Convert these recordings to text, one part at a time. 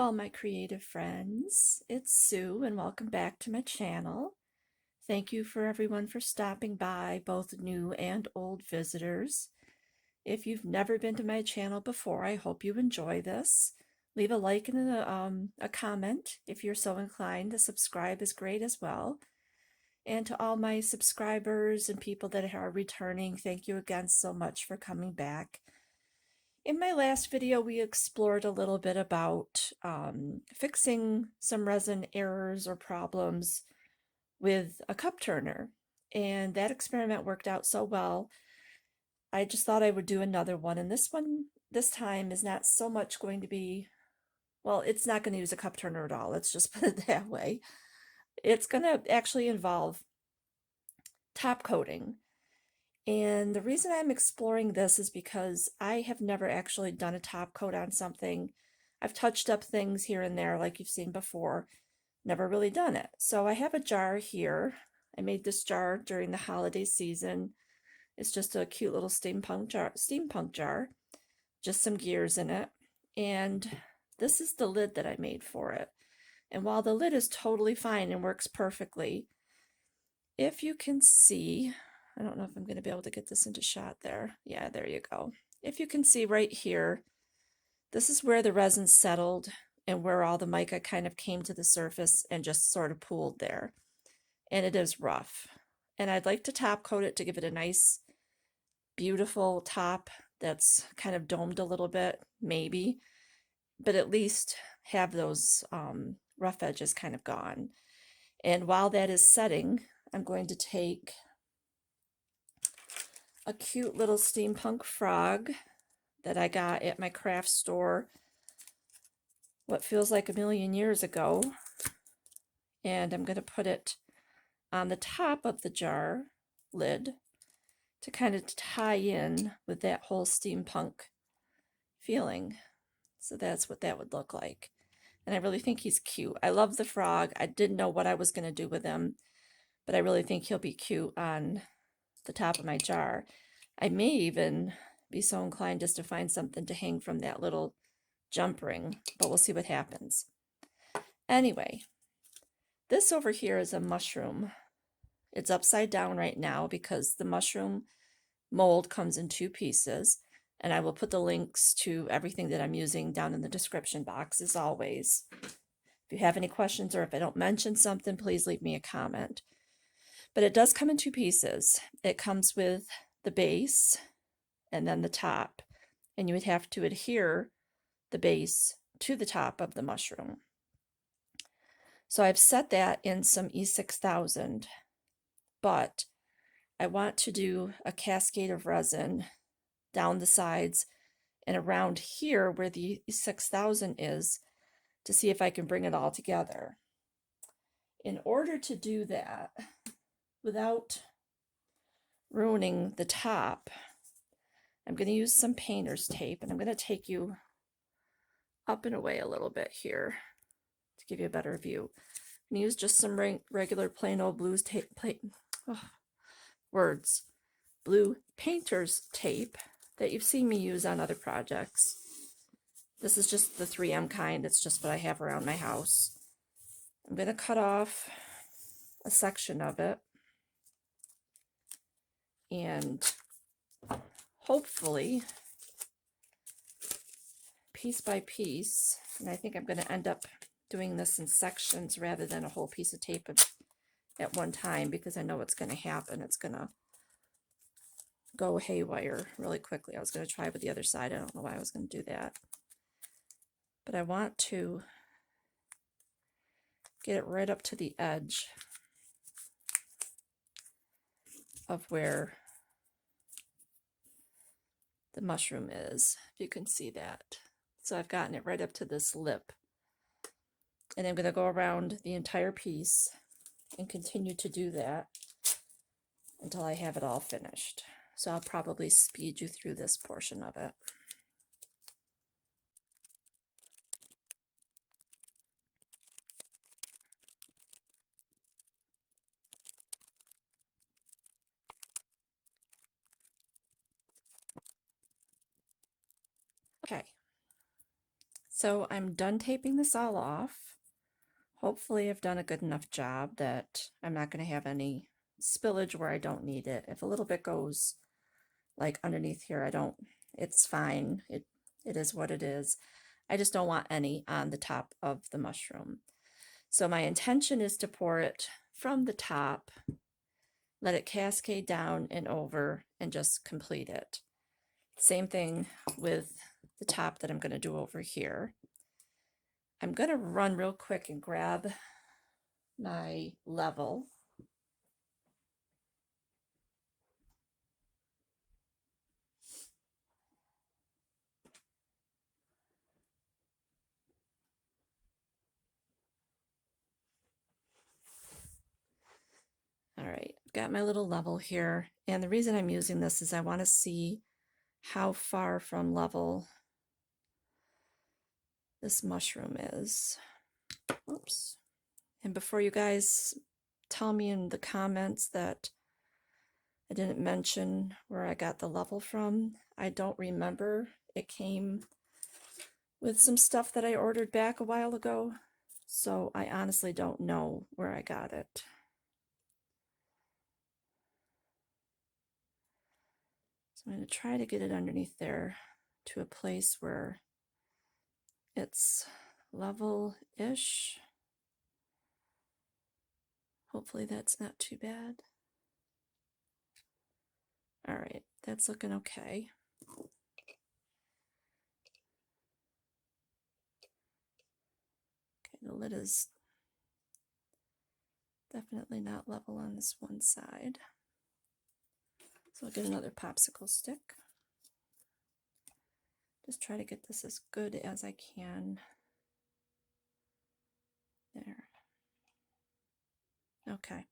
all my creative friends. It's Sue and welcome back to my channel. Thank you for everyone for stopping by, both new and old visitors. If you've never been to my channel before, I hope you enjoy this. Leave a like and a comment if you're so inclined. To subscribe is great as well. And to all my subscribers and people that are returning, thank you again so much for coming back. In my last video, we explored a little bit about fixing some resin errors or problems with a cup turner. And that experiment worked out so well, I just thought I would do another one. And this time is not so much going to be, well, it's not going to use a cup turner at all. Let's just put it that way. It's going to actually involve top coating. And the reason I'm exploring this is because I have never actually done a top coat on something. I've touched up things here and there like you've seen before, never really done it. So I have a jar here. I made this jar during the holiday season. It's just a cute little steampunk jar, just some gears in it. And this is the lid that I made for it. And while the lid is totally fine and works perfectly, if you can see, I don't know if I'm going to be able to get this into shot there. Yeah, there you go. If you can see right here, this is where the resin settled and where all the mica kind of came to the surface and just sort of pooled there. And it is rough. And I'd like to top coat it to give it a nice, beautiful top that's kind of domed a little bit, maybe, but at least have those rough edges kind of gone. And while that is setting, I'm going to take a cute little steampunk frog that I got at my craft store what feels like a million years ago, and I'm going to put it on the top of the jar lid to kind of tie in with that whole steampunk feeling. So that's what that would look like. And I really think he's cute. I love the frog. I didn't know what I was going to do with him, but I really think he'll be cute on the top of my jar. I may even be so inclined just to find something to hang from that little jump ring, but we'll see what happens. Anyway, this over here is a mushroom. It's upside down right now because the mushroom mold comes in 2 pieces, and I will put the links to everything that I'm using down in the description box as always. If you have any questions or if I don't mention something, please leave me a comment. But it does come in 2 pieces. It comes with the base and then the top, and you would have to adhere the base to the top of the mushroom. So I've set that in some E6000, but I want to do a cascade of resin down the sides and around here where the E6000 is to see if I can bring it all together. In order to do that without ruining the top, I'm going to use some painter's tape, and I'm going to take you up and away a little bit here to give you a better view. I'm going to use just some regular plain old blue tape, blue painter's tape that you've seen me use on other projects. This is just the 3M kind. It's just what I have around my house. I'm going to cut off a section of it, and hopefully piece by piece, and I think I'm going to end up doing this in sections rather than a whole piece of tape at one time, because I know what's going to happen. It's going to go haywire really quickly. I was going to try with the other side. I don't know why I was going to do that, but I want to get it right up to the edge of where the mushroom is, if you can see that. So I've gotten it right up to this lip, and I'm going to go around the entire piece and continue to do that until I have it all finished. So I'll probably speed you through this portion of it. Okay, So I'm done taping this all off. Hopefully I've done a good enough job that I'm not going to have any spillage where I don't need it. If a little bit goes like underneath here, it's fine. It is what it is. I just don't want any on the top of the mushroom. So my intention is to pour it from the top, let it cascade down and over, and just complete it. Same thing with the top that I'm going to do over here. I'm going to run real quick and grab my level. All right, got my little level here. And the reason I'm using this is I want to see how far from level this mushroom is. Oops. And before you guys tell me in the comments that I didn't mention where I got the level from, I don't remember. It came with some stuff that I ordered back a while ago, so I honestly don't know where I got it. So I'm going to try to get it underneath there to a place where it's level-ish. Hopefully that's not too bad. All right, that's looking okay. Okay, the lid is definitely not level on this one side. So I'll get another popsicle stick. Just try to get this as good as I can. There. Okay.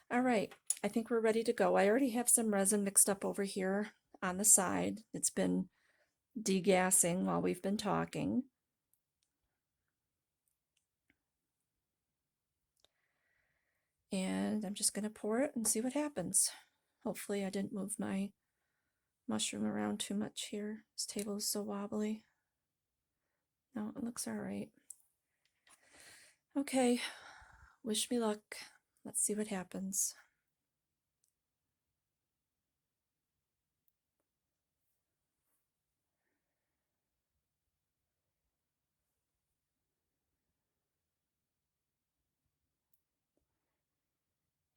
All right, I think we're ready to go. I already have some resin mixed up over here on the side. It's been degassing while we've been talking. And I'm just going to pour it and see what happens. Hopefully I didn't move my mushroom around too much here. This table is so wobbly. No, it looks all right. Okay, wish me luck. Let's see what happens.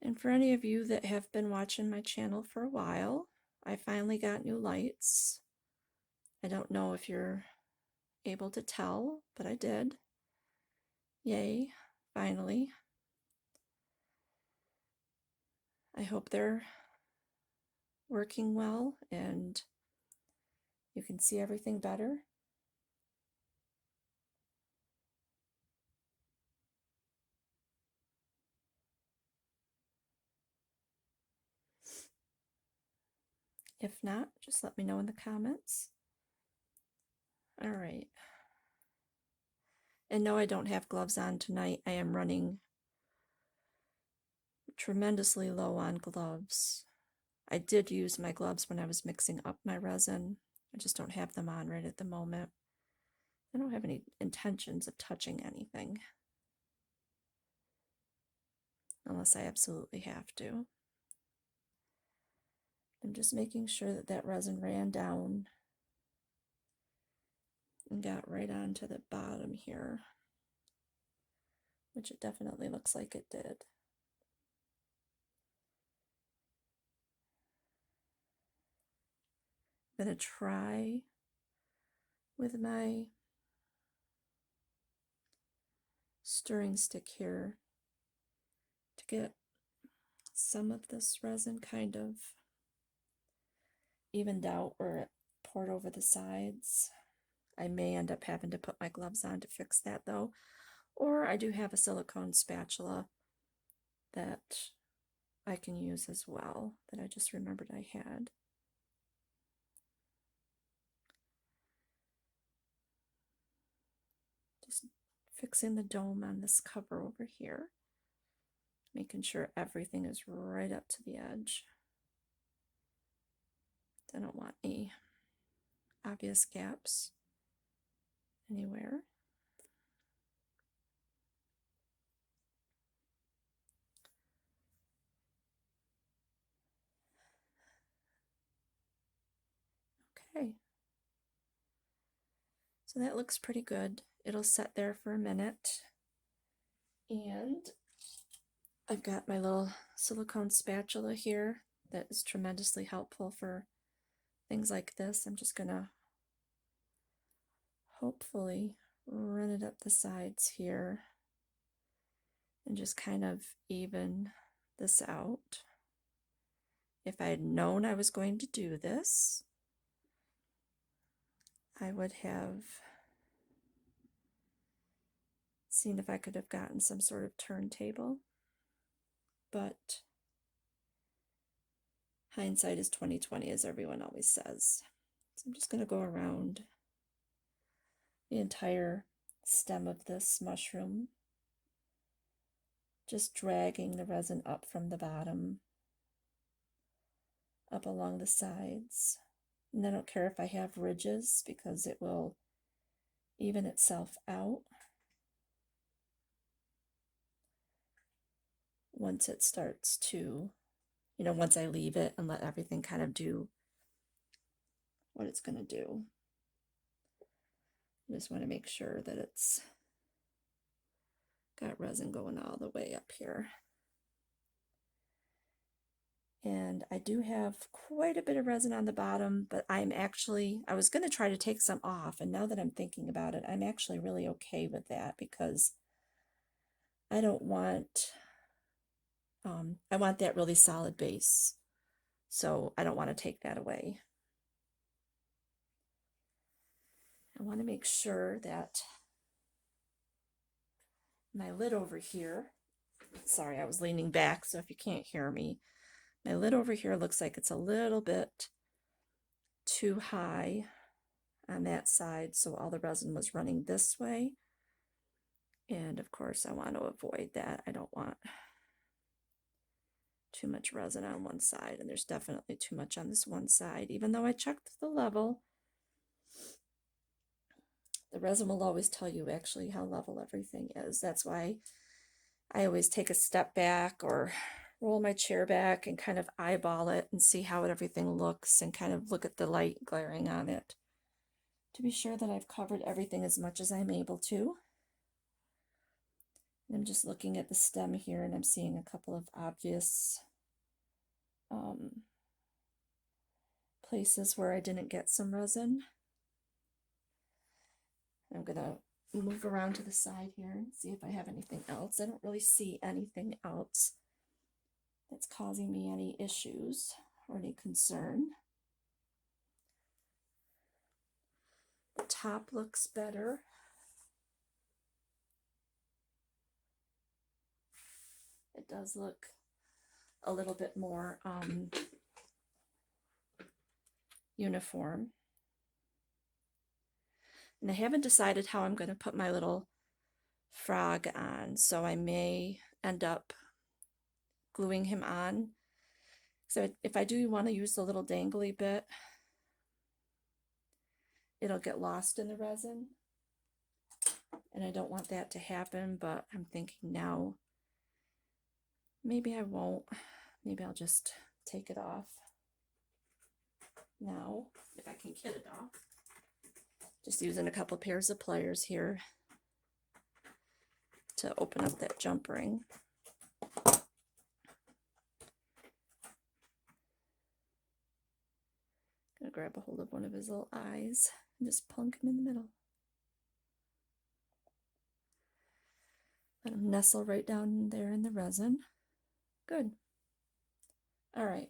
And for any of you that have been watching my channel for a while, I finally got new lights. I don't know if you're able to tell, but I did. Yay, finally. I hope they're working well and you can see everything better. If not, just let me know in the comments. All right. And no, I don't have gloves on tonight. I am running tremendously low on gloves. I did use my gloves when I was mixing up my resin. I just don't have them on right at the moment. I don't have any intentions of touching anything unless I absolutely have to. I'm just making sure that that resin ran down and got right onto the bottom here, which it definitely looks like it did. I'm going to try with my stirring stick here to get some of this resin kind of evened out where it poured over the sides. I may end up having to put my gloves on to fix that though, or I do have a silicone spatula that I can use as well that I just remembered I had. Just fixing the dome on this cover over here, making sure everything is right up to the edge. I don't want any obvious gaps anywhere. Okay. So that looks pretty good. It'll set there for a minute. And I've got my little silicone spatula here that is tremendously helpful for things like this. I'm just gonna hopefully run it up the sides here and just kind of even this out. If I had known I was going to do this, I would have seen if I could have gotten some sort of turntable, but hindsight is 20/20, as everyone always says. So I'm just going to go around the entire stem of this mushroom, just dragging the resin up from the bottom, up along the sides. And I don't care if I have ridges because it will even itself out once it starts to, once I leave it and let everything kind of do what it's going to do. I just want to make sure that it's got resin going all the way up here. And I do have quite a bit of resin on the bottom, but I was going to try to take some off, and now that I'm thinking about it, I'm actually really okay with that because I don't want, I want that really solid base, so I don't want to take that away. I want to make sure that my lid over here, sorry, I was leaning back, so if you can't hear me, my lid over here looks like it's a little bit too high on that side, so all the resin was running this way. And of course, I want to avoid that. I don't want too much resin on one side, and there's definitely too much on this one side. Even though I checked the level, the resin will always tell you actually how level everything is. That's why I always take a step back or roll my chair back and kind of eyeball it and see how everything looks and kind of look at the light glaring on it to be sure that I've covered everything as much as I'm able to. And I'm just looking at the stem here and I'm seeing a couple of obvious places where I didn't get some resin. I'm gonna move around to the side here and see if I have anything else. I don't really see anything else that's causing me any issues or any concern. The top looks better. It does look a little bit more uniform. And I haven't decided how I'm going to put my little frog on, so I may end up gluing him on. So if I do want to use the little dangly bit, it'll get lost in the resin. And I don't want that to happen, but I'm thinking now, maybe I won't. Maybe I'll just take it off now, if I can get it off. Just using a couple pairs of pliers here to open up that jump ring. Gonna grab a hold of one of his little eyes and just plunk him in the middle. Let him nestle right down there in the resin. Good. All right.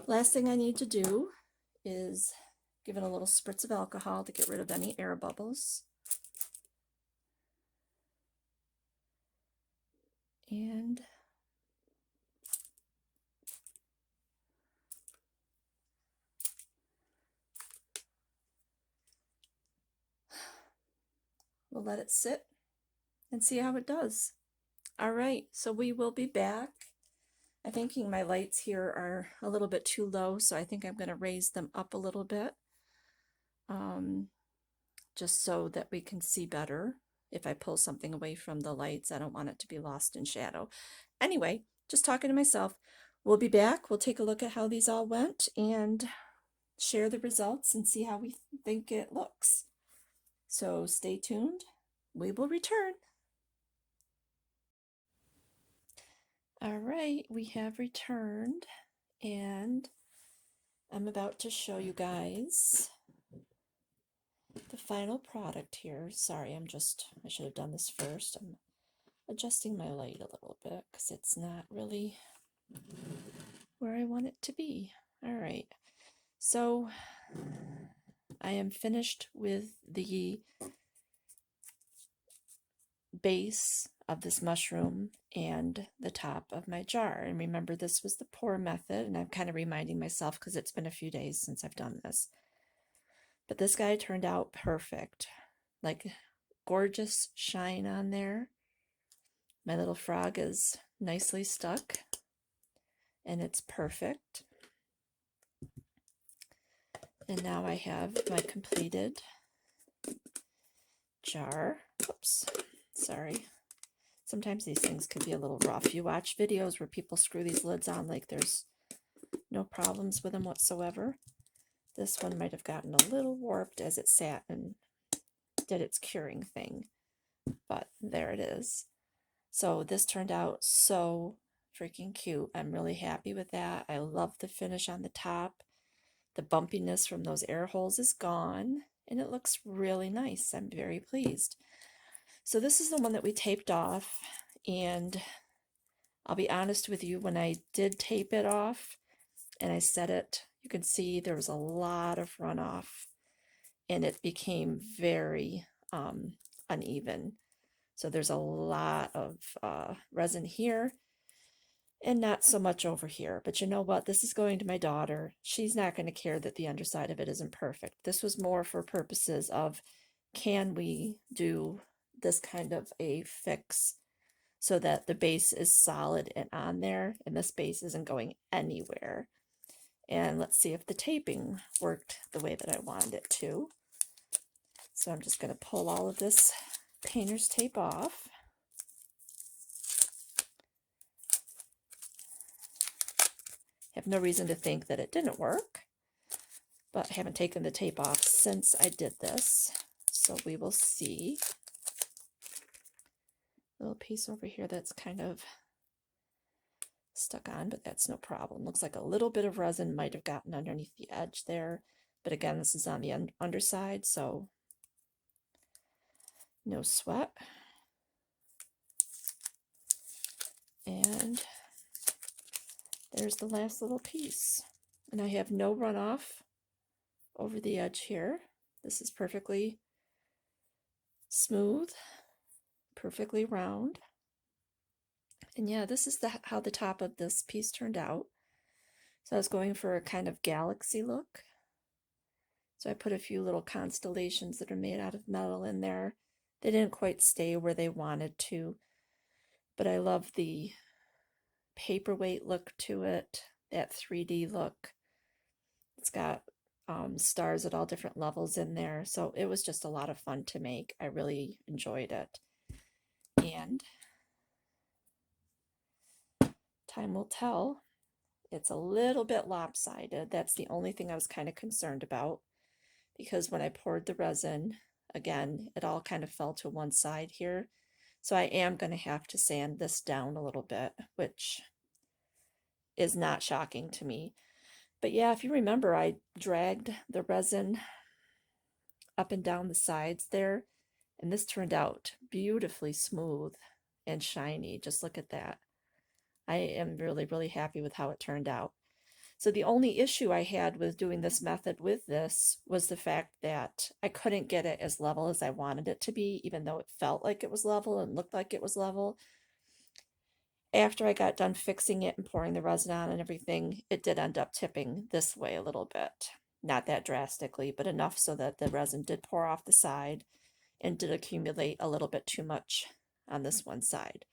Last thing I need to do is give it a little spritz of alcohol to get rid of any air bubbles. And we'll let it sit and see how it does. All right, so we will be back. I'm thinking my lights here are a little bit too low, so I think I'm going to raise them up a little bit. just so that we can see better. If I pull something away from the lights, I don't want it to be lost in shadow. Anyway, just talking to myself. We'll be back. We'll take a look at how these all went and share the results and see how we think it looks. So stay tuned. We will return. All right, we have returned, and I'm about to show you guys the final product here. Sorry, I should have done this first. I'm adjusting my light a little bit because it's not really where I want it to be. All right, so I am finished with the base of this mushroom and the top of my jar. And remember, this was the pour method, and I'm kind of reminding myself because it's been a few days since I've done this. But this guy turned out perfect. Like, gorgeous shine on there. My little frog is nicely stuck, and it's perfect. And now I have my completed jar. Oops, sorry. Sometimes these things can be a little rough. You watch videos where people screw these lids on like there's no problems with them whatsoever. This one might have gotten a little warped as it sat and did its curing thing, but there it is. So this turned out so freaking cute. I'm really happy with that. I love the finish on the top. The bumpiness from those air holes is gone, and it looks really nice. I'm very pleased. So this is the one that we taped off, and I'll be honest with you, when I did tape it off and I set it, you can see there was a lot of runoff, and it became very uneven. So there's a lot of resin here and not so much over here. But you know what? This is going to my daughter. She's not going to care that the underside of it isn't perfect. This was more for purposes of, can we do this kind of a fix so that the base is solid and on there, and this base isn't going anywhere. And let's see if the taping worked the way that I wanted it to. So I'm just going to pull all of this painter's tape off. Have no reason to think that it didn't work, but I haven't taken the tape off since I did this. So we will see. A little piece over here that's kind of stuck on, but that's no problem. Looks like a little bit of resin might have gotten underneath the edge there, but again, this is on the underside, so no sweat. And there's the last little piece, and I have no runoff over the edge here. This is perfectly smooth, perfectly round. And yeah, this is how the top of this piece turned out. So I was going for a kind of galaxy look. So I put a few little constellations that are made out of metal in there. They didn't quite stay where they wanted to, but I love the paperweight look to it, that 3D look. It's got stars at all different levels in there, so it was just a lot of fun to make. I really enjoyed it. And time will tell. It's a little bit lopsided. That's the only thing I was kind of concerned about, because when I poured the resin, again, it all kind of fell to one side here. So I am going to have to sand this down a little bit, which is not shocking to me. But yeah, if you remember, I dragged the resin up and down the sides there, and this turned out beautifully smooth and shiny. Just look at that. I am really, really happy with how it turned out. So the only issue I had with doing this method with this was the fact that I couldn't get it as level as I wanted it to be, even though it felt like it was level and looked like it was level. After I got done fixing it and pouring the resin on and everything, it did end up tipping this way a little bit. Not that drastically, but enough so that the resin did pour off the side and did accumulate a little bit too much on this one side.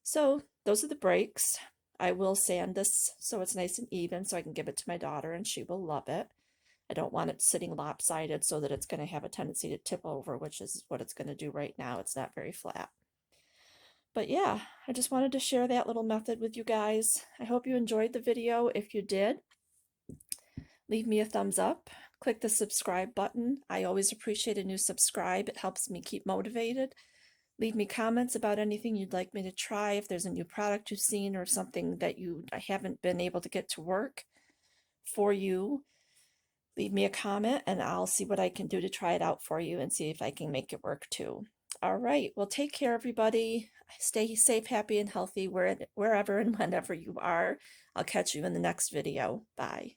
So those are the breaks. I will sand this so it's nice and even so I can give it to my daughter and she will love it. I don't want it sitting lopsided so that it's going to have a tendency to tip over, which is what it's going to do right now. It's not very flat. But yeah, I just wanted to share that little method with you guys. I hope you enjoyed the video. If you did, leave me a thumbs up. Click the subscribe button. I always appreciate a new subscribe. It helps me keep motivated. Leave me comments about anything you'd like me to try. If there's a new product you've seen or something that I haven't been able to get to work for you, leave me a comment and I'll see what I can do to try it out for you and see if I can make it work too. All right. Well, take care, everybody. Stay safe, happy, and healthy wherever and whenever you are. I'll catch you in the next video. Bye.